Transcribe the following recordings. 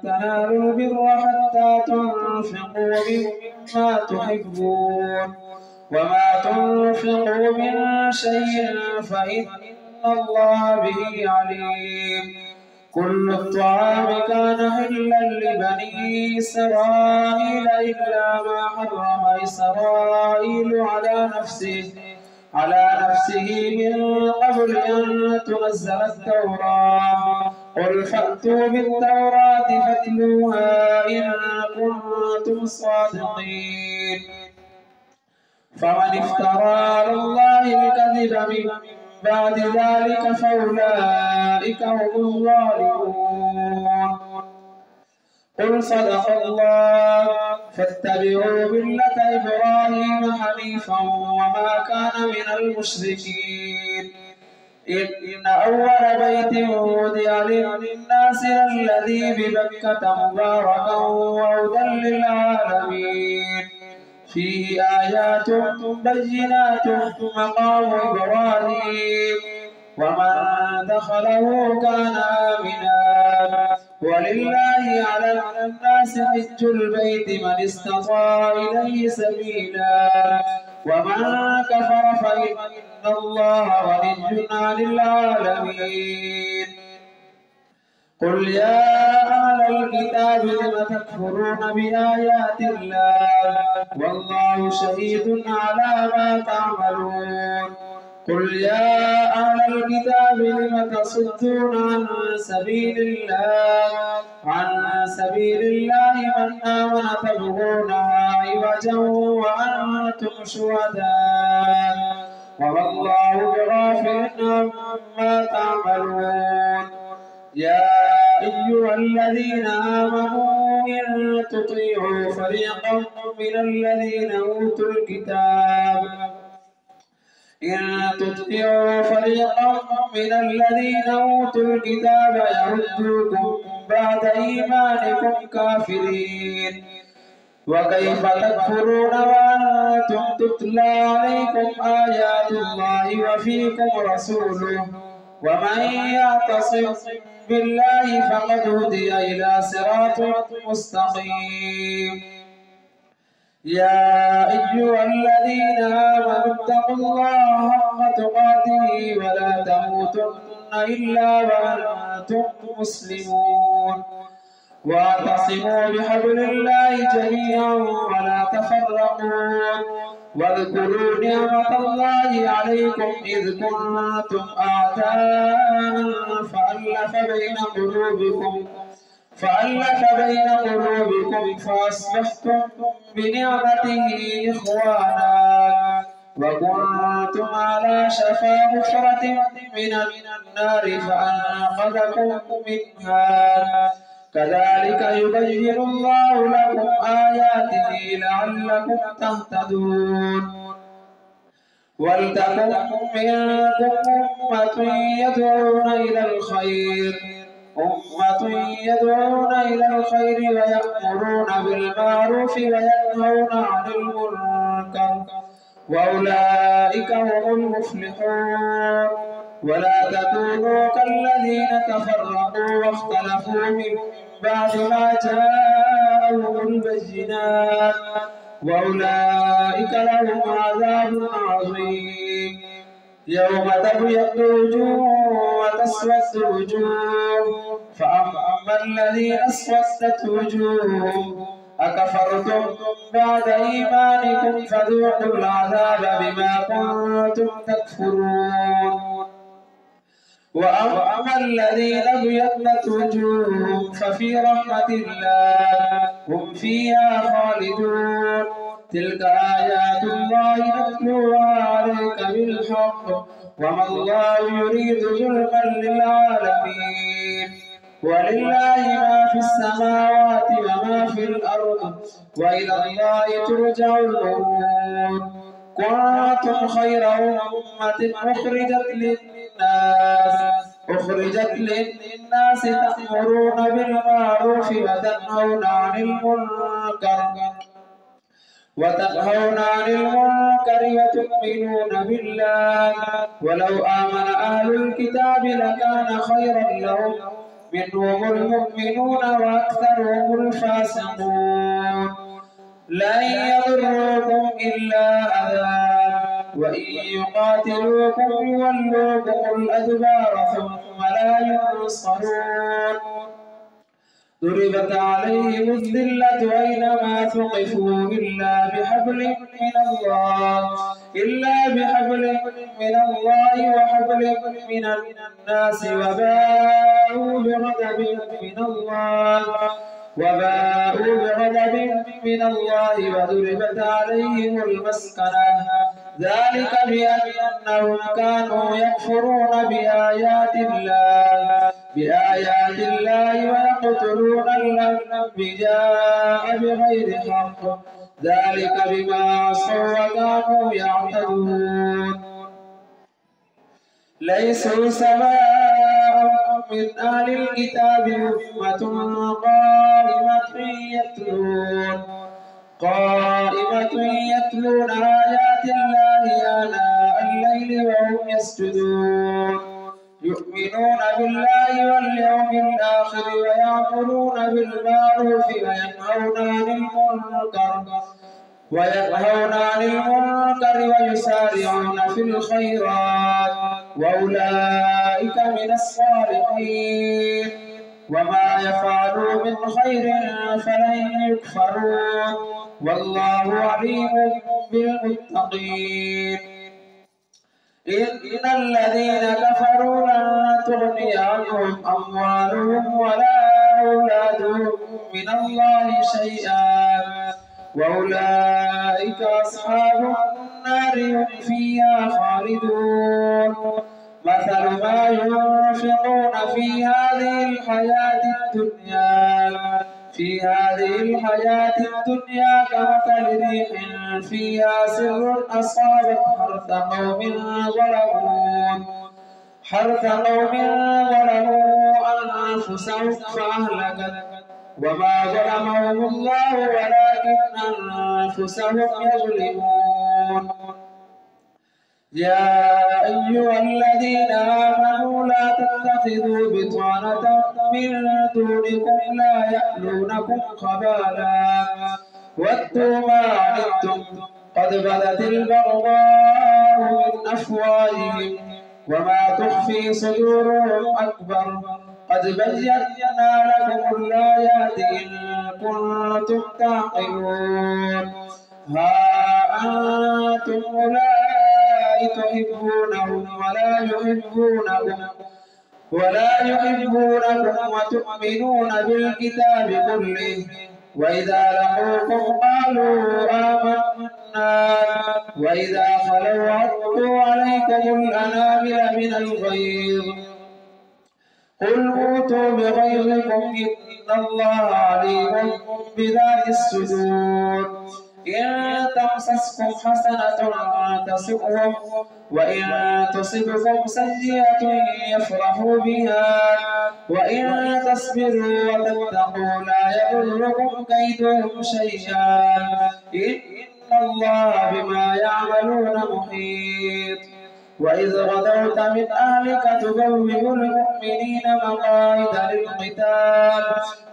تنالوا البر حتى تنفقوا مما تحبون وما تنفقوا من شيء فإن الله به عليم. كل الطعام كان حلا لبني إسرائيل إلا ما حرم إسرائيل على نفسه من قبل أن تنزل التوراة. قل فأتوا بالتوراة فاتلوها إن كنتم صادقين. فمن افترى على الله الكذب من بعد ذلك فأولئك هم الظالمون. قل صدق الله فاتبعوا ملة إبراهيم حنيفا وما كان من المشركين. إن أول بيت وضع للناس الذي ببكة مباركا وهدى للعالمين فيه آيات بينات مقام إبراهيم ومن دخله كان آمنا ولله على الناس حج البيت من استطاع إليه سبيلا ومن كفر فإن الله غني عن العالمين. قل يا أهل الكتاب لم تكفرون بآيات الله والله شهيد على ما تعملون. قل يا أهل الكتاب لم تصدون عن سبيل الله من آمن تبغونها عوجا وأنتم شهداء وما الله بغافل عما تعملون. يا أيها الذين آمنوا إن تطيعوا فريقا من الذين أوتوا الكتاب يردوكم بعد إيمانكم كافرين. وكيف تكفرون وأنتم تتلى عليكم آيات الله وفيكم رسوله ومن يعتصم بالله فقد هدي إلى صراط مستقيم. يا أيها الذين آمنوا اتقوا الله حق تقاته ولا تموتن إلا وأنتم مسلمون واعتصموا بحبل الله جميعا ولا تفرقوا واذكروا نعمة الله عليكم إذ كنتم أعداء فألف بين قلوبكم فأصبحتم بنعمته إخوانا وكنتم على شفا حفرة من النار فأنقذكم منها. كذلك يبين الله لكم آياته لعلكم تهتدون. ولتكن منكم أمة يدعون إلى الخير ويأمرون بالمعروف وينهون عن المنكر وأولئك هم المفلحون. ولا تكونوا كالذين تفرقوا واختلفوا من بعد ما جاءهم البينات وأولئك لهم عذاب عظيم. يوم تبيض وجوه وتسود وجوه فأما الذين اسودت وجوههم أكفرتم بعد إيمانكم فذوقوا العذاب بما كنتم تكفرون. وأما الذين ابيضت وجوههم ففي رحمة الله هم فيها خالدون. تلك آيات الله نتلوها عليك بالحق وما الله يريد ظلما للعالمين. ولله ما في السماوات وما في الأرض وإلى الله ترجع الأمور. كنتم خير أمة أخرجت للناس تأمرون بالمعروف وتنهون عن المنكر وتؤمنون بالله. ولو آمن أهل الكتاب لكان خيرا لهم منهم المؤمنون وأكثرهم الفاسقون لن يضروكم إلا أذى وإن يقاتلوكم يولوكم الأدبار ثم لا ينصرون ضربت عليهم الذلة أينما ثقفوا إلا بحبل من الله وحبل من الناس وباءوا بغضب من الله وضربت عليهم المسكنة ذلك بأنهم كانوا يكفرون بآيات الله ويقتلون الأنبياء بغير حق ذلك بما عصوا وكانوا يعتدون ليسوا سواء من أهل الكتاب أمة قائمة يتلون آيات الله آناء الليل وهم يسجدون يؤمنون بالله واليوم الآخر ويأمرون بالمعروف وينهون عن المنكر ويسارعون في الخيرات وأولئك من الصالحين وما يفعلوا من خير فلن يكفرون والله عليم بالمتقين إن الذين كفروا لن تغني عنهم أموالهم ولا أولادهم من الله شيئا وأولئك أصحاب النار هم فيها خالدون مثل ما ينفقون في هذه الحياة الدنيا كمثل ريح فيها سر أصابت حرث قوم ظلموا أنفسهم فأهلكت وما ظلمهم الله ولكن أنفسهم يظلمون يا أيها الذين آمنوا لا تتخذوا بطانة من دونكم لا يألونكم خبالا ودوا ما عنتم قد بدت البغضاء من أفواههم وما تخفي صدورهم أكبر قد بينا لكم الآيات إن كنتم تعقلون ها أنتم أولئك تحبونهم ولا يحبونكم وتؤمنون بالكتاب كله وإذا لقوكم قالوا آمنا وإذا خلوا عضوا عليكم الأنامل من الغيظ قل موتوا بغيظكم إن الله عليم بذات الصدور إن تمسسكم حسنة تسؤهم وإن تصبكم سيئة يفرحوا بها وإن تصبروا وتتقوا لا يضركم كيدهم شيئا إن الله بما يعملون محيط وإذ غدوت من أهلك تبوئ المؤمنين مقاعد للقتال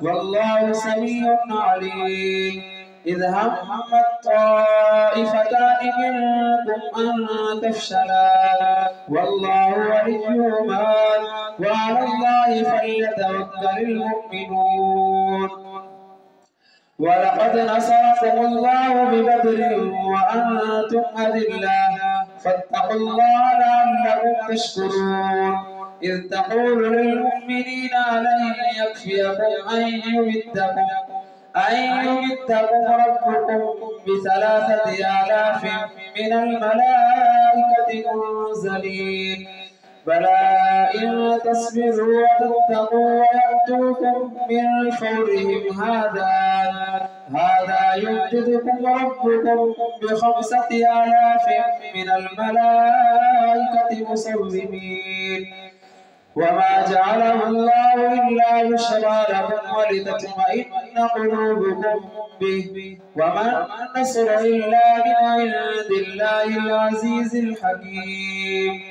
والله سميع عليم إذ همت طائفتان منكم أن تفشلا والله وليهما وعلى الله فليتوكل المؤمنون ولقد نصركم الله ببدر وأنتم أذلة فاتقوا الله لعلكم تشكرون إذ تقول للمؤمنين ألن يكفيكم أن يمدكم ربكم ب3,000 من الملائكة منزلين بلى إن تصبروا وتتقوا ويأتوكم من فورهم هذا يمددكم ربكم ب5,000 من الملائكة مسومين وما جعله الله إلا بشرى لكم ولتطمئن قلوبكم به وما النصر إلا من عند الله العزيز الحكيم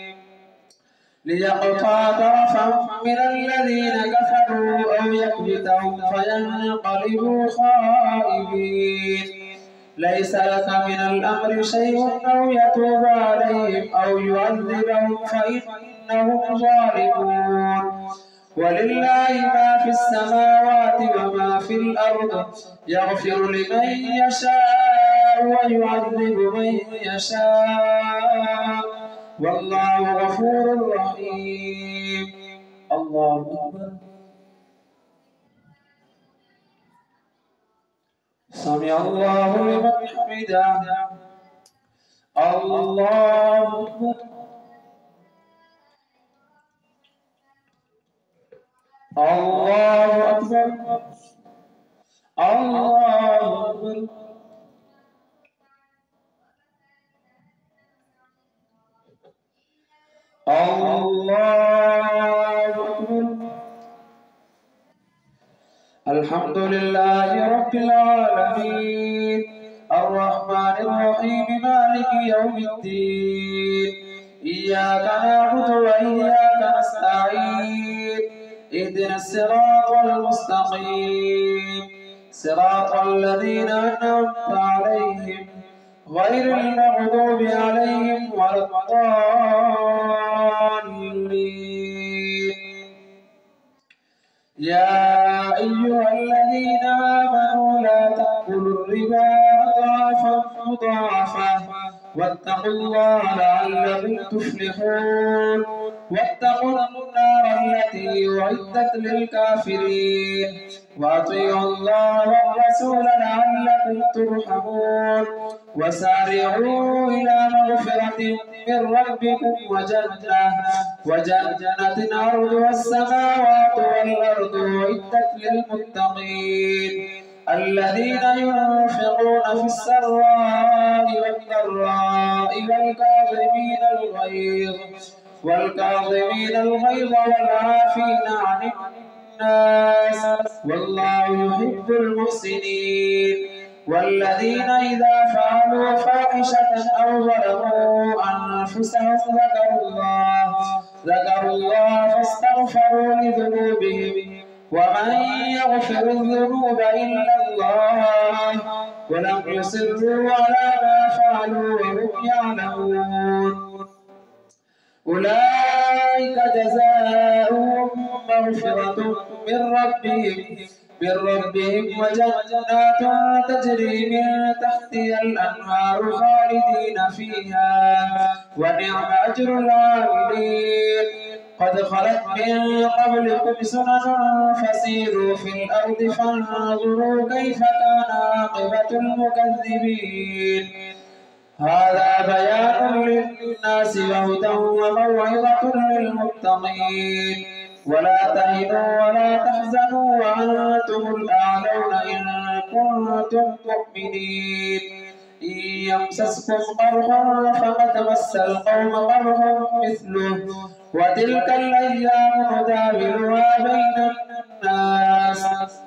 ليقطع طرفا من الذين كفروا أو يكبتهم فينقلبوا خائبين. ليس لك من الأمر شيء أو يتوب عليهم أو يعذبهم فإنهم ظالمون. ولله ما في السماوات وما في الأرض يغفر لمن يشاء ويعذب من يشاء والله غفور رحيم. الله أكبر. سمع الله لمن حمده. الله أكبر. الله أكبر. الله أكبر. الله أكبر. الحمد لله رب العالمين الرحمن الرحيم مالك يوم الدين إياك نعبد وإياك نستعين اهدنا الصراط المستقيم صراط الذين أنعمت عليهم غير المغضوب عليهم ولا الضالين. يا أيها الذين آمنوا لا تأكلوا الربا أضعافا مضاعفة واتقوا الله لعلكم تفلحون. واتقوا النار التي أعدت للكافرين وأطيعوا الله والرسول لعلكم ترحمون. وسارعوا إلى مغفرة من ربكم وجنة عرضها السماوات والأرض أعدت للمتقين الذين ينفقون في السراء والضراء والكاظمين الغيظ والعافين عن الناس والله يحب المحسنين. والذين إذا فعلوا فاحشة أو ظلموا أنفسهم ذكروا الله فاستغفروا لذنوبهم ومن يغفر الذنوب إلا الله ولم يصروا على ما فعلوا وهم يعلمون. أولئك جزاؤهم مغفرة من ربهم وجنات تجري من تحتها الأنهار خالدين فيها ونعم أجر العاملين. قد خلت من قبلكم سنن فسيروا في الأرض فانظروا كيف كان عاقبة المكذبين. هذا بيان للناس وهدى وموعظة للمتقين. ولا تهنوا ولا تحزنوا وأنتم الأعلون إن كنتم مؤمنين. إن يمسسكم قرح فقد مس القوم قرح مثله وتلك الأيام نداولها بين الناس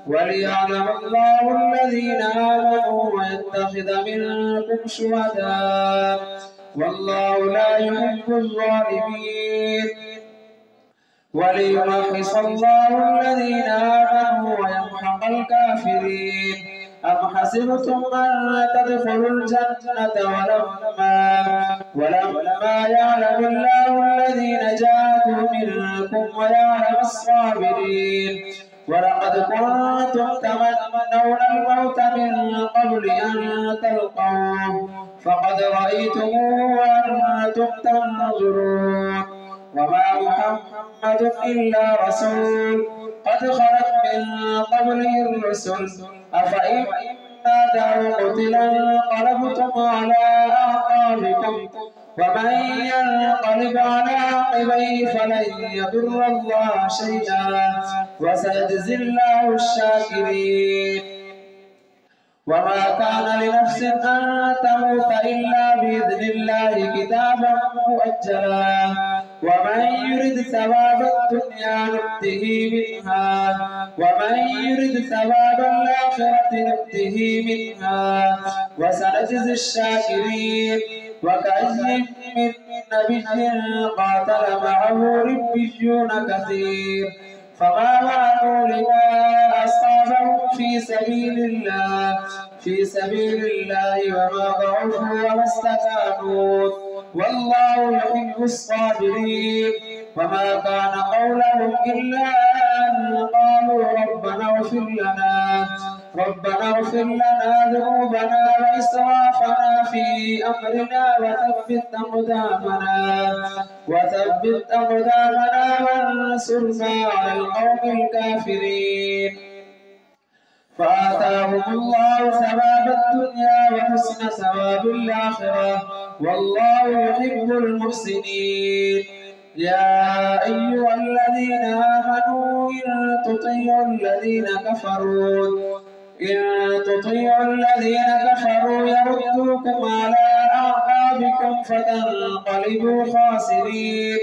وليعلم الله الذين آمنوا ويتخذ منكم شهداء والله لا يحب الظالمين. وليمحص الله الذين آمنوا ويمحق الكافرين. أم حسبتم أن تدخلوا الجنة ولما يعلم الله الذين جاهدوا منكم ويعلم الصابرين. ولقد كنتم تمنون الموت من قبل أن تلقوه فقد رأيتموه وأنتم تنظرون. وما محمد إلا رسول قد خلت من قبله الرسل أفإن مات أو قتل انقلبتم على أعقابكم ومن ينقلب على عقبيه فلن يضر الله شيئا وسيجزي الله الشاكرين. وما كان لنفس أن تموت إلا بإذن الله كتابا مؤجلا ومن يرد ثواب الدنيا نؤته منها ومن يرد ثواب الآخرة نؤته منها وسنجزي الشاكرين. وكأي من نبي قاتل معه ربيون كثير فما وهنوا لما أصابهم في سبيل الله وما ضعفوا وما استكانوا والله يحب الصابرين وما كان قولهم إلا أن قالوا ربنا اغفر لنا ذنوبنا وإسرافنا في أمرنا وثبت أقدامنا وانصرنا على القوم الكافرين فآتاهم الله ثواب الدنيا وحسن ثواب الآخرة والله يحب المحسنين يا أيها الذين آمنوا إن تطيعوا الذين كفروا يردوكم على أعقابكم فتنقلبوا خاسرين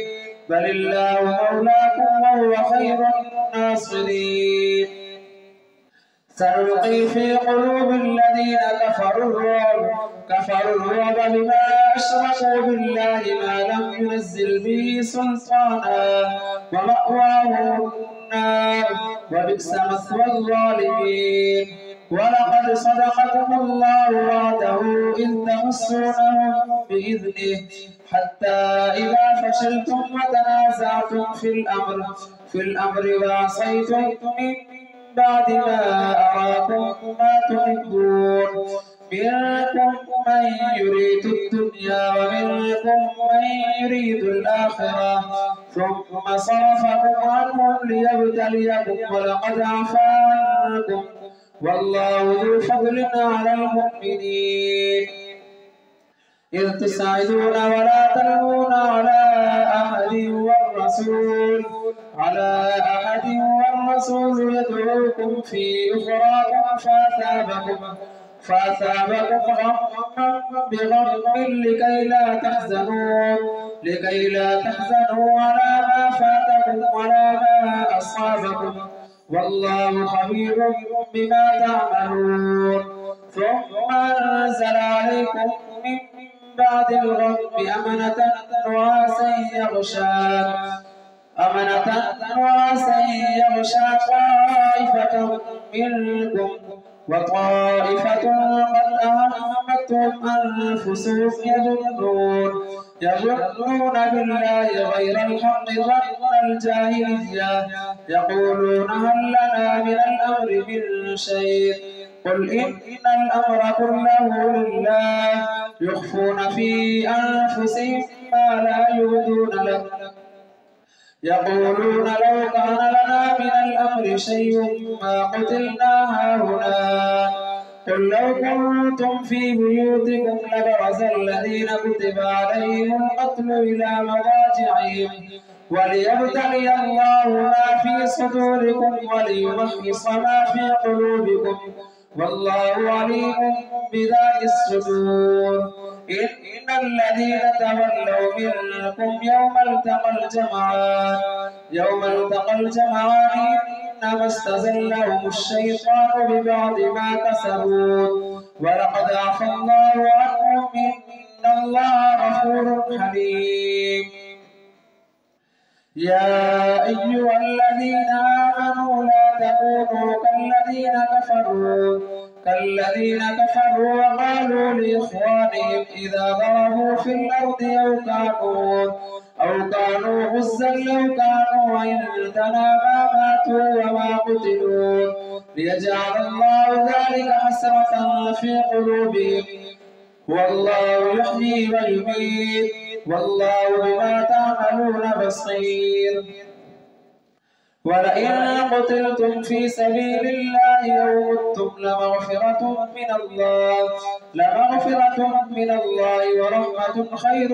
بل الله مولاكم وهو خير الناصرين سنلقي في قلوب الذين كفروا الرعب بما أشركوا بالله ما لم ينزل به سلطانا ومأواهم النار وبئس مثوى الظالمين ولقد صدقكم الله وعده إذ تحسونهم بإذنه حتى إذا فشلتم وتنازعتم في الأمر وعصيتم من بعد ما أراكم ما تحبون منكم من يريد الدنيا ومنكم من يريد الآخرة ثم صرفكم عنهم ليبتليكم ولقد عفا عنكم والله ذو فضل على المؤمنين إذ تسعدون ولا تلوون على أحد والرسول يدعوكم في أخراكم فأثابكم غما بغم لكي لا تحزنوا على ما فاتكم ولا ما أصابكم والله خبير بما تعملون ثم أنزل عليكم من بعد الغم أمنة نعاسا يغشى طائفة منكم وطائفة قد أهمتهم أنفسهم يظنون بالله غير الحق ظن الجاهلية يقولون هل لنا من الأمر من شيء قل إن الأمر كله لله يخفون في أنفسهم ما لا يبدون لك يقولون لو كان لنا من الأمر شيء ما قتلنا هاهنا قل لو كنتم في بيوتكم لبرز الذين كتب عليهم القتل إلى مضاجعهم وليبتلي الله ما في صدوركم وليمحص ما في قلوبكم والله عليم بذات الصدور إن الذين تولوا منكم يوم التقى الجمعان إنما استزلهم الشيطان ببعض ما كسبوا ولقد عفا الله عنهم إن الله غفور حليم يا أيها الذين آمنوا لا تكونوا كالذين كفروا وقالوا لإخوانهم إذا ضربوا في الأرض أو كانوا غزا لو كانوا عندنا ما ماتوا وما قتلوا ليجعل الله ذلك حسرة في قلوبهم والله يحيي ويميت والله بما تعملون بصير ولئن قتلتم في سبيل الله أو متم لمغفرة من الله ورحمة خير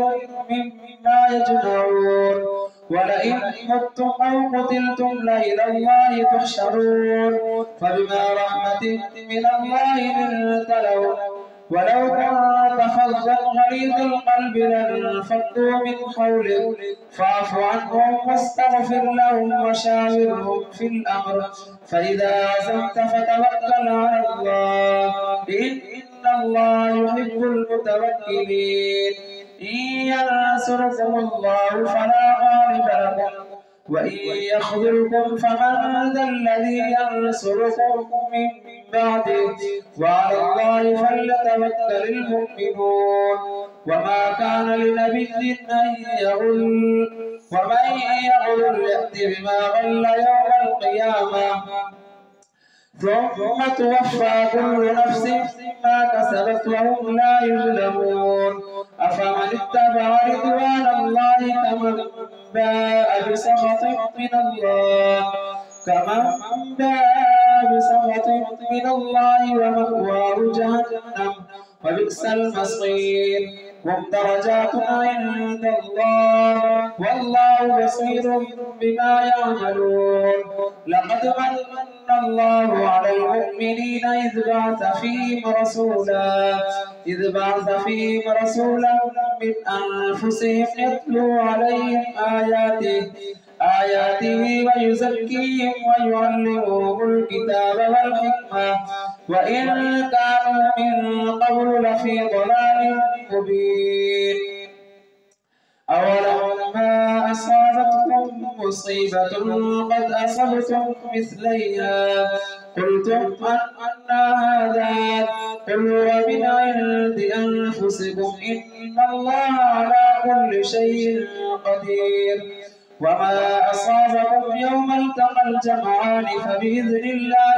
مما يجمعون ولئن متم أو قتلتم لإلى الله تحشرون فبما رحمة من الله لنت لهم ولو كنت فظا غليظ القلب لانفضوا من حولك فاعف عنهم واستغفر لهم وشاورهم في الأمر فإذا عزمت فتوكل على الله إن الله يحب المتوكلين ينصركم الله فلا غالب لكم وإن يخذلكم فمن ذا الذي ينصركم من بعده وعلى الله فليتوكل المؤمنون وما كان لنبي أن يغل ومن يغل يأت بما غل يوم القيامة ثم توفى كل نفس ما كسبت وهم لا يظلمون أفمن اتبع رضوان الله كمن باء بسخط من الله ومأواه جهنم وبئس المصير هم درجات عند الله والله بصير بما يعملون لقد من الله على المؤمنين إذ بعث فيهم رسولا من أنفسهم يتلو عليهم آياته ويزكيهم ويعلمهم الكتاب والحكمة وإن كانوا من قبل لفي ضلال مبين أولما أصابتكم مصيبة قد أصبتم مثليها قلتم أن هذا قل هو من عند أنفسكم إن الله على كل شيء قدير وما أصابكم يوم التقى الجمعان فبإذن الله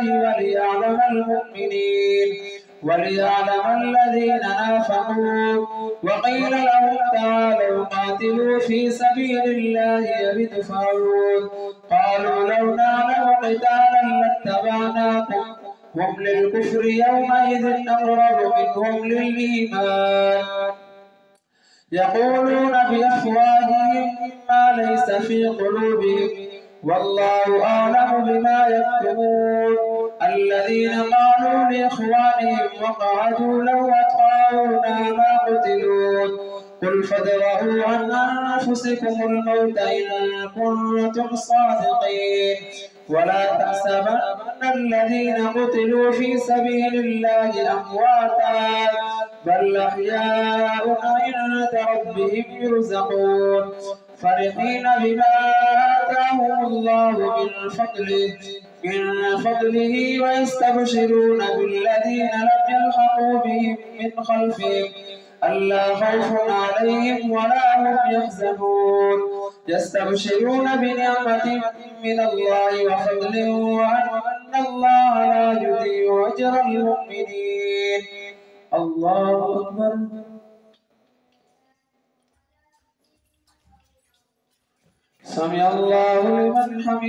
وليعلم الذين نافقوا وقيل لهم تعالوا قاتلوا في سبيل الله يدفعون قالوا لو نعلم قتالا لاتبعناكم هم للكفر يومئذ أقرب منهم للإيمان يقولون بأفواههم ما ليس في قلوبهم والله أعلم بما يكتمون الذين قالوا لإخوانهم وقعدوا لو أطاعونا ما قتلوا قل فادرءوا عن أنفسكم الموت إن كنتم صادقين ولا تحسبن الذين قتلوا في سبيل الله أمواتا بل أحياء عند ربهم يرزقون فرحين بما آتاهم الله من فضله ويستبشرون بالذين لم يلحقوا بهم من خلفهم ألا خوف عليهم ولا هم يحزنون يستبشرون بنعمة من الله وفضل وأن الله لا يضيع أجر المؤمنين الله أكبر سمع الله لمن حمده